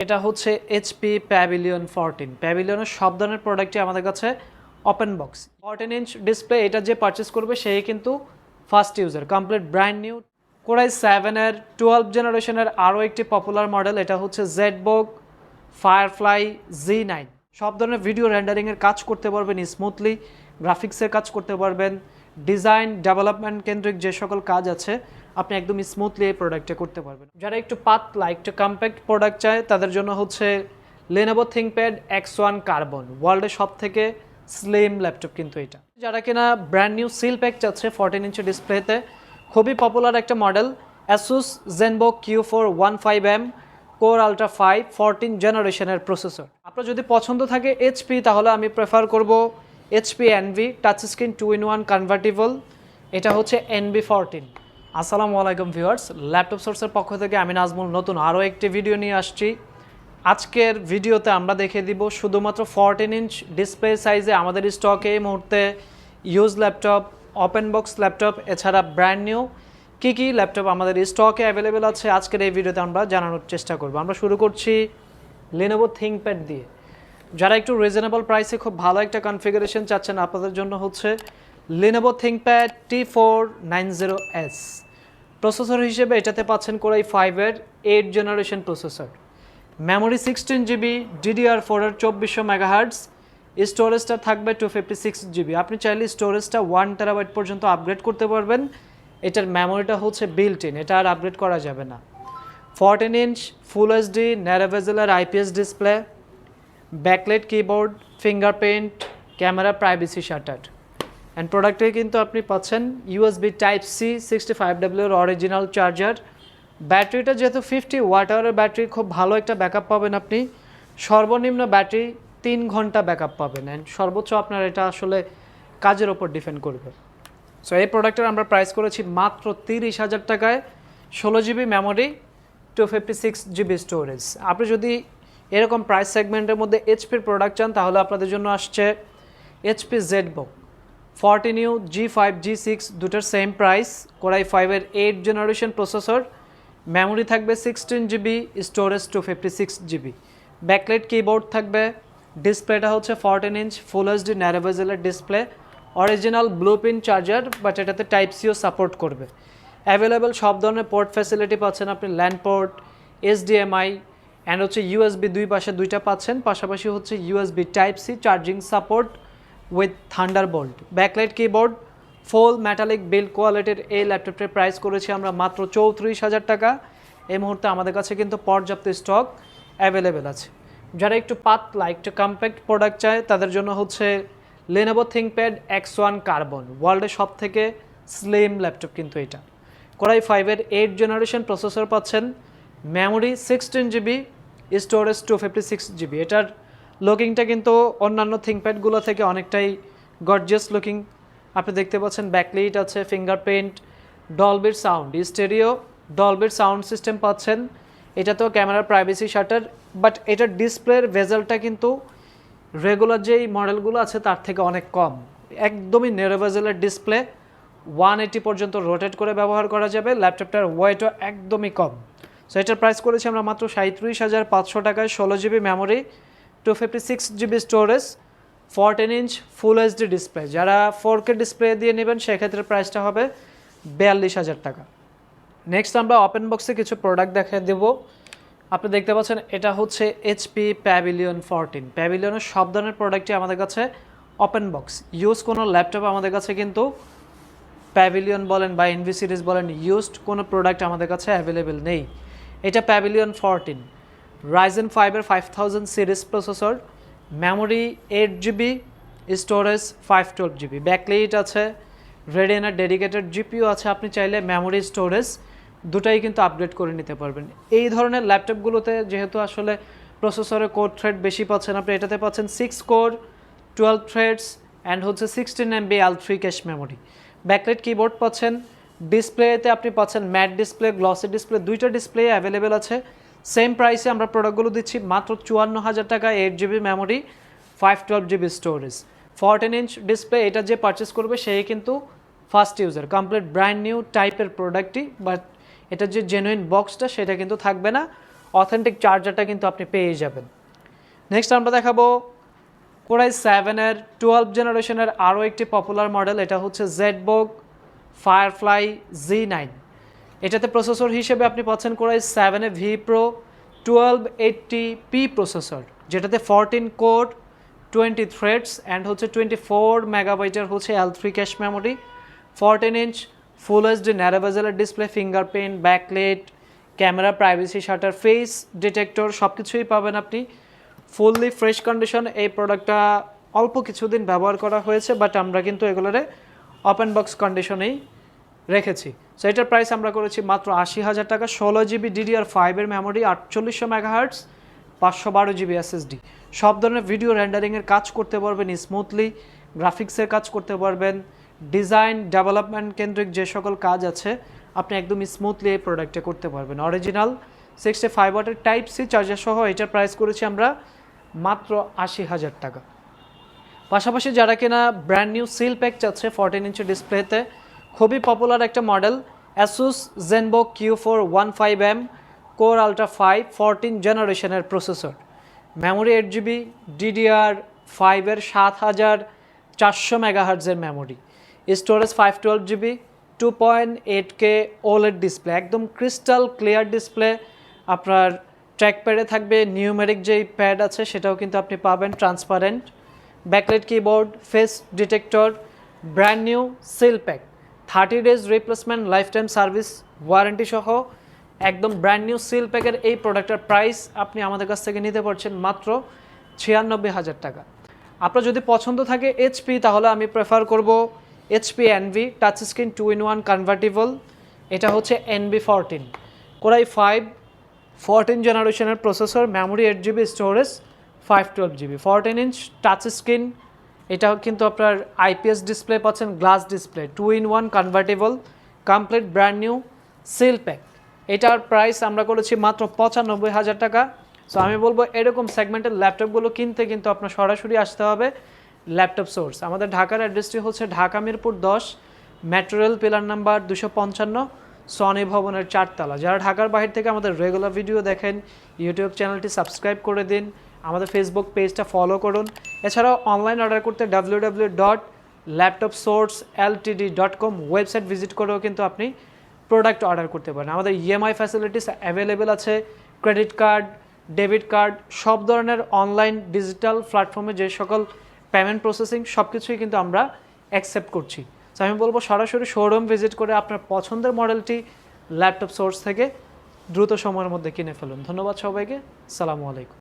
এটা হচ্ছে HP pavilion 14 প্যাভিলিয়নের সব ধরনের প্রোডাক্টই আমাদের কাছে ওপেন বক্স 14 ইঞ্চ ডিসপ্লে। এটা যে পারচেস করবে সেই কিন্তু first user, complete brand new. Core i 7 এর 12 জেনারেশনের আরও একটি পপুলার মডেল, এটা হচ্ছে জেডবুক ফায়ারফ্লাই Z9। সব ধরনের ভিডিও রেন্ডারিংয়ের কাজ করতে পারবেন স্মুথলি, গ্রাফিক্সের কাজ করতে পারবেন, ডিজাইন ডেভেলপমেন্ট কেন্দ্রিক যে সকল কাজ আছে আপনি একদম স্মুথলি এই প্রোডাক্টে করতে পারবেন। যারা একটু পাতলা একটু কম্প্যাক্ট প্রোডাক্ট চায় তাদের জন্য হচ্ছে Lenovo ThinkPad X1 কার্বন, ওয়ার্ল্ডের সব থেকে স্লিম ল্যাপটপ কিন্তু এটা। যারা কিনা ব্র্যান্ড নিউ সিল প্যাক চাচ্ছে 14 ইঞ্চি ডিসপ্লেতে, খুবই পপুলার একটা model Asus ZenBook Q4 15M Core Ultra 5 14 জেনারেশনের প্রসেসর। আপনার যদি পছন্দ থাকে এইচপি তাহলে আমি প্রেফার করব HP NV touch screen 2-in-1 convertible, এটা হচ্ছে NV14। আসসালামু আলাইকুম ভিউয়ার্স, ল্যাপটপ সোর্সের পক্ষ থেকে আমি নাজমুল নতুন আরও একটি ভিডিও নিয়ে আসছি। আজকের ভিডিওতে আমরা দেখে দিব শুধুমাত্র 14 ইঞ্চ ডিসপ্লে সাইজে আমাদের স্টকে এই মুহূর্তে use laptop, open box laptop, এছাড়া ব্র্যান্ড নিউ কী কী ল্যাপটপ আমাদের স্টকে অ্যাভেলেবেল আছে আজকের এই ভিডিওতে আমরা জানানোর চেষ্টা করব। আমরা শুরু করছি Lenovo ThinkPad দিয়ে। যারা একটু রিজনেবল প্রাইসে খুব ভালো একটা কনফিগারেশন চাচ্ছেন আপনাদের জন্য হচ্ছে Lenovo ThinkPad T490S। প্রসেসর হিসেবে এটাতে পাচ্ছেন কোরাই 5 এর 8 generation processor, memory 16GB, DDR4 এর 2400 মেগাহার্টজ, স্টোরেজটা থাকবে 256GB। আপনি চাইলে স্টোরেজটা 1TB পর্যন্ত আপগ্রেড করতে পারবেন। এটার মেমোরিটা হচ্ছে বিল্ট ইন, এটা আর আপগ্রেড করা যাবে না। 14 ইঞ্চ ফুল এইচডি ন্যারো বেজেলের IPS display, backlight keyboard, fingerprint, camera privacy shutter. And প্রোডাক্টে কিন্তু আপনি পাচ্ছেন USB Type-C 65W এর অরিজিনাল চার্জার। ব্যাটারিটা যেহেতু 50 ওয়াটের ব্যাটারি, খুব ভালো একটা ব্যাকআপ পাবেন আপনি। সর্বনিম্ন ব্যাটারি 3 ঘন্টা ব্যাকআপ পাবেন, অ্যান্ড সর্বোচ্চ আপনার এটা আসলে কাজের ওপর ডিপেন্ড করবে। সো এই প্রোডাক্টের আমরা প্রাইস করেছি মাত্র 30,000 টাকায়, 16GB মেমোরি, 256GB স্টোরেজ। আপনি যদি এরকম প্রাইস সেগমেন্টের মধ্যে এইচপির প্রোডাক্ট চান তাহলে আপনাদের জন্য আসছে HP ZenBook 14U G5 G6, দুটোর সেম প্রাইস। কোরাই 5 এর 8 জেনারেশন প্রসেসর, মেমোরি থাকবে 16GB, storage 256GB, backlight keyboard থাকবে। ডিসপ্লেটা হচ্ছে 14 ইঞ্চ ফুল এইচডি ন্যারো বেজেলের display, original blueprint charger, but এটাতে Type-Cও সাপোর্ট করবে। অ্যাভেলেবেল সব ধরনের পোর্ট ফ্যাসিলিটি পাচ্ছেন আপনি, ল্যান্ড পোর্ট, HDMI অ্যান্ড হচ্ছে USB দুই পাশে দুইটা পাচ্ছেন, পাশাপাশি হচ্ছে USB Type-C charging support with Thunderbolt, backlight keyboard, full metallic build কোয়ালিটির এই ল্যাপটপটির প্রাইস করেছি আমরা মাত্র 34,000 টাকা। এই মুহূর্তে আমাদের কাছে কিন্তু পর্যাপ্ত স্টক অ্যাভেলেবেল আছে। যারা একটু পাতলা একটু কম্প্যাক্ট প্রোডাক্ট চায় তাদের জন্য হচ্ছে Lenovo ThinkPad X1 কার্বন, ওয়ার্ল্ডের সব থেকে স্লিম ল্যাপটপ কিন্তু এটা। কোরাই 5 এর 8 জেনারেশন প্রসেসর পাচ্ছেন, মেমোরি 16GB, স্টোরেজ 256GB। এটার লুকিংটা কিন্তু অন্যান্য থিঙ্কপ্যাডগুলো থেকে অনেকটাই গর্জিয়াস লুকিং। আপনি দেখতে পাচ্ছেন ব্যাকলাইট আছে, ফিঙ্গারপ্রিন্ট, ডলবির সাউন্ড, স্টেরিও ডলবির সাউন্ড সিস্টেম পাচ্ছেন। এটাতেও ক্যামেরার প্রাইভেসি শাটার, বাট এটার ডিসপ্লের ভেজেলটা কিন্তু রেগুলার যেই মডেলগুলো আছে তার থেকে অনেক কম, একদমই ন্যারো বেজেলের ডিসপ্লে, 180 পর্যন্ত রোটেট করে ব্যবহার করা যাবে। ল্যাপটপটার ওয়েটও একদমই কম। সো এটার প্রাইস করেছি আমরা মাত্র 37,500 টাকায়, 16GB memory, 256GB storage, 14 inch full HD display. যারা 4K ডিসপ্লে দিয়ে নেবেন সেক্ষেত্রে প্রাইসটা হবে 42,000 টাকা। নেক্সট আমরা ওপেন বক্সে কিছু প্রোডাক্ট দেখিয়ে দেবো। আপনি দেখতে পাচ্ছেন এটা হচ্ছে এইচপি প্যাভিলিয়ন 14। প্যাভিলিয়নের সব ধরনের প্রোডাক্টই আমাদের কাছে ওপেন বক্স। ইউজ কোনো ল্যাপটপ আমাদের কাছে কিন্তু প্যাভিলিয়ন বলেন বা এনভি সিরিজ বলেন, ইউজড কোনো প্রোডাক্ট আমাদের কাছে অ্যাভেলেবেল নেই। এটা প্যাভিলিয়ন 14, Ryzen 5 এর 5000 series processor, memory 8GB, storage 512GB, backlight আছে, রেডিনার ডেডিকেটেড GPU আছে। আপনি চাইলে মেমোরি স্টোরেজ দুটাই কিন্তু আপগ্রেড করে নিতে পারবেন। এই ধরনের ল্যাপটপগুলোতে যেহেতু আসলে প্রসেসরে কোর থ্রেড বেশি পাচ্ছেন, আপনি এটাতে পাচ্ছেন 6 কোর 12 থ্রেডস অ্যান্ড হচ্ছে 16MB L3 cache memory, backlight keyboard পাচ্ছেন। ডিসপ্লেতে আপনি পাচ্ছেন ম্যাট ডিসপ্লে, গ্লসি ডিসপ্লে, দুইটা ডিসপ্লে অ্যাভেলেবেল আছে। সেম প্রাইসে আমরা প্রোডাক্টগুলো দিচ্ছি মাত্র 54,000 টাকা, 8GB memory, 512GB storage, 14 inch display. এটা যে পারচেস করবে সেই কিন্তু first user, complete brand new টাইপের প্রোডাক্টই, বাট এটা যে জেনুইন বক্সটা সেটা কিন্তু থাকবে না। অথেন্টিক চার্জারটা কিন্তু আপনি পেয়ে যাবেন। নেক্সট আমরা দেখাবো Core i7-এর 12 জেনারেশনের আরও একটি পপুলার মডেল, এটা হচ্ছে ZBook Firefly Z9। এটাতে প্রসেসর হিসেবে আপনি পাচ্ছেন Core i7 Vipro 1280p processor, যেটাতে 14 কোর 20 থ্রেডস অ্যান্ড হচ্ছে 24 মেগাবাইটের হচ্ছে L3 cache memory, 14 inch full HD narrow বেজেলের display, fingerprint, backlight, camera, privacy shutter, face detector সব কিছুই পাবেন আপনি। Fully fresh condition. এই প্রোডাক্টটা অল্প কিছুদিন ব্যবহার করা হয়েছে, বাট আমরা কিন্তু এগুলোরে ওপেন বক্স কন্ডিশনেই রেখেছি। সো এটার প্রাইস আমরা করেছি মাত্র 80,000 টাকা। 16 জিবি DDR5-এর মেমোরি, 4800 মেগাহার্টস, 512 জিবি SSD। সব ধরনের ভিডিও রেন্ডারিংয়ের কাজ করতে পারবেন স্মুথলি, গ্রাফিক্সের কাজ করতে পারবেন, ডিজাইন ডেভেলপমেন্ট কেন্দ্রিক যে সকল কাজ আছে আপনি একদম স্মুথলি এই প্রোডাক্টে করতে পারবেন। অরিজিনাল 65 ওয়াটের টাইপ সি চার্জার সহ এটার প্রাইস করেছি আমরা মাত্র 80,000 টাকা। পাশাপাশি যারা কিনা ব্র্যান্ড নিউ সিল প্যাক চাচ্ছে 14 ইঞ্চি ডিসপ্লেতে, খুবই পপুলার একটা model Asus ZenBook Q415M Core Ultra 5 14 জেনারেশনের প্রসেসর, মেমোরি 8 জিবি, DDR5-এর 7400 মেগাহার্টজের memory, storage 512 GB, 2.8K OLED display, একদম ক্রিস্টাল ক্লিয়ার ডিসপ্লে। আপনার ট্র্যাকপ্যাডে থাকবে নিউমেরিক যেই প্যাড আছে সেটাও কিন্তু আপনি পাবেন transparent, backlight keyboard, face detector, brand new seal pack, 30 days replacement life time service warranty সহ একদম ব্র্যান্ড নিউ সিল প্যাকের এই প্রোডাক্টের প্রাইস আপনি আমাদের কাছ থেকে নিতে পারছেন মাত্র 96,000 টাকা। আপনার যদি পছন্দ থাকে HP, তাহলে আমি প্রেফার করব HP NV touch screen 2-in-1 convertible. এটা হচ্ছে NV14 Core i5 14 জেনারেশনের processor, memory 8 GB, storage 512 GB, 14 inch touch screen. এটা কিন্তু আপনার IPS ডিসপ্লে পাচ্ছেন, glass display, 2-in-1 convertible, complete brand new seal pack. এটার প্রাইস আমরা করেছি মাত্র 95,000 টাকা। সো আমি বলবো এরকম সেগমেন্টের ল্যাপটপগুলো কিনতে কিন্তু আপনার সরাসরি আসতে হবে ল্যাপটপ সোর্স। আমাদের ঢাকার অ্যাড্রেসটি হচ্ছে Dhaka Mirpur 10, metro rail pillar number 255, Sony ভবনের 4 তলা। যারা ঢাকার বাইরে থেকে আমাদের রেগুলার ভিডিও দেখেন, ইউটিউব চ্যানেলটি সাবস্ক্রাইব করে দিন, আমাদের ফেসবুক পেজটা ফলো করুন। এছাড়াও অনলাইন অর্ডার করতে www.laptopsourceltd.com ওয়েবসাইট ভিজিট করেও কিন্তু আপনি প্রোডাক্ট অর্ডার করতে পারেন। আমাদের EMI ফ্যাসিলিটিস অ্যাভেলেবেল আছে, ক্রেডিট কার্ড, ডেবিট কার্ড, সব ধরনের অনলাইন ডিজিটাল প্ল্যাটফর্মে যে সকল পেমেন্ট প্রসেসিং সব কিছুই কিন্তু আমরা অ্যাকসেপ্ট করছি। তো আমি বলবো সরাসরি শোরুম ভিজিট করে আপনার পছন্দের মডেলটি ল্যাপটপ সোর্স থেকে দ্রুত সময়ের মধ্যে কিনে ফেলুন। ধন্যবাদ সবাইকে, সালামু আলাইকুম।